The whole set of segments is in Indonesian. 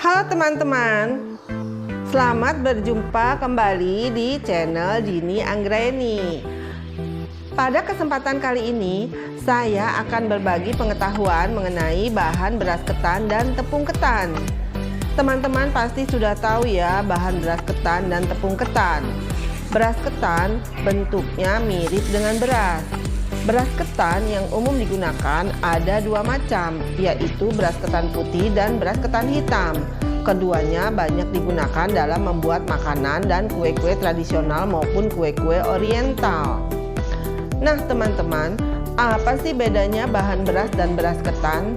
Halo teman-teman, selamat berjumpa kembali di channel Dini Anggraeni. Pada kesempatan kali ini, saya akan berbagi pengetahuan mengenai bahan beras ketan dan tepung ketan. Teman-teman pasti sudah tahu ya bahan beras ketan dan tepung ketan. Beras ketan bentuknya mirip dengan beras. Beras ketan yang umum digunakan ada dua macam, yaitu beras ketan putih dan beras ketan hitam. Keduanya banyak digunakan dalam membuat makanan dan kue-kue tradisional maupun kue-kue oriental. Nah teman-teman, apa sih bedanya bahan beras dan beras ketan?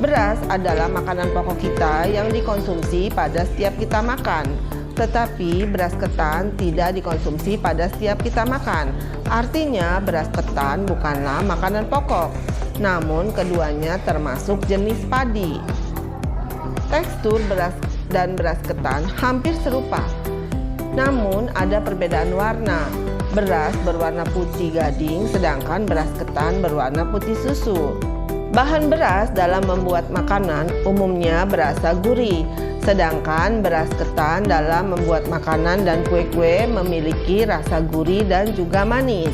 Beras adalah makanan pokok kita yang dikonsumsi pada setiap kita makan. Tetapi beras ketan tidak dikonsumsi pada setiap kita makan. Artinya beras ketan bukanlah makanan pokok, namun keduanya termasuk jenis padi. Tekstur beras dan beras ketan hampir serupa, namun ada perbedaan warna. Beras berwarna putih gading, sedangkan beras ketan berwarna putih susu. Bahan beras dalam membuat makanan umumnya berasa gurih, sedangkan beras ketan dalam membuat makanan dan kue-kue memiliki rasa gurih dan juga manis.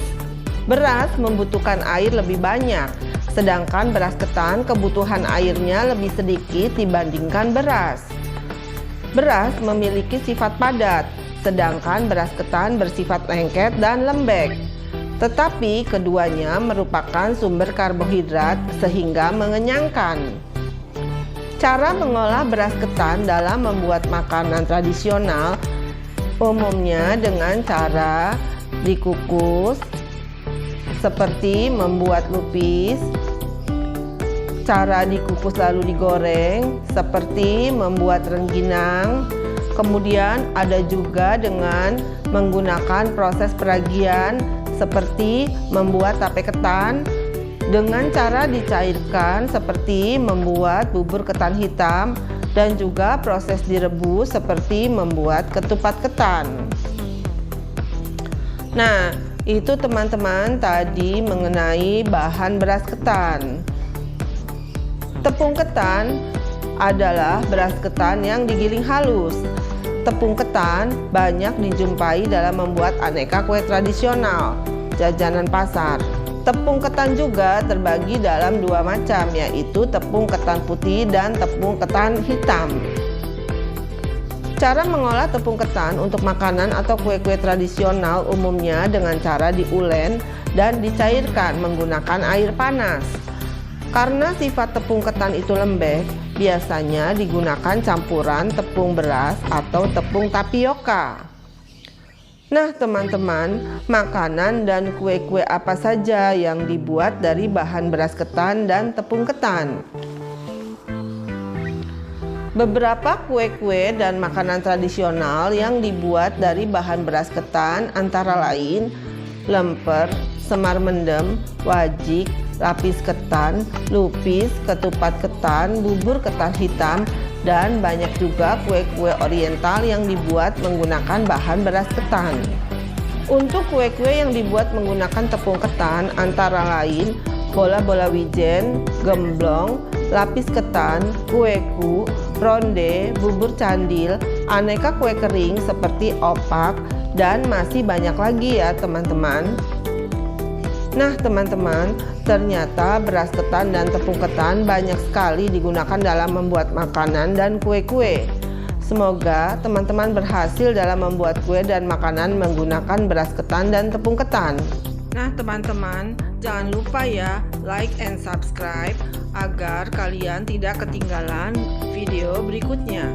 Beras membutuhkan air lebih banyak, sedangkan beras ketan kebutuhan airnya lebih sedikit dibandingkan beras. Beras memiliki sifat padat, sedangkan beras ketan bersifat lengket dan lembek. Tetapi keduanya merupakan sumber karbohidrat sehingga mengenyangkan. Cara mengolah beras ketan dalam membuat makanan tradisional umumnya dengan cara dikukus seperti membuat lupis, cara dikukus lalu digoreng seperti membuat rengginang, kemudian ada juga dengan menggunakan proses peragian seperti membuat tape ketan, dengan cara dicairkan seperti membuat bubur ketan hitam, dan juga proses direbus seperti membuat ketupat ketan. Nah, itu teman-teman tadi mengenai bahan beras ketan. Tepung ketan adalah beras ketan yang digiling halus. Tepung ketan banyak dijumpai dalam membuat aneka kue tradisional, jajanan pasar. Tepung ketan juga terbagi dalam dua macam, yaitu tepung ketan putih dan tepung ketan hitam. Cara mengolah tepung ketan untuk makanan atau kue-kue tradisional umumnya dengan cara diulen dan dicairkan menggunakan air panas. Karena sifat tepung ketan itu lembek, biasanya digunakan campuran tepung beras atau tepung tapioka. Nah teman-teman, makanan dan kue-kue apa saja yang dibuat dari bahan beras ketan dan tepung ketan? Beberapa kue-kue dan makanan tradisional yang dibuat dari bahan beras ketan antara lain lemper, semar mendem, wajik, lapis ketan, lupis, ketupat ketan, bubur ketan hitam, dan banyak juga kue-kue oriental yang dibuat menggunakan bahan beras ketan. Untuk kue-kue yang dibuat menggunakan tepung ketan antara lain bola-bola wijen, gemblong, lapis ketan, kueku, ronde, bubur candil, aneka kue kering seperti opak, dan masih banyak lagi ya teman-teman. Nah teman-teman, ternyata beras ketan dan tepung ketan banyak sekali digunakan dalam membuat makanan dan kue-kue. Semoga teman-teman berhasil dalam membuat kue dan makanan menggunakan beras ketan dan tepung ketan. Nah teman-teman, jangan lupa ya like and subscribe agar kalian tidak ketinggalan video berikutnya.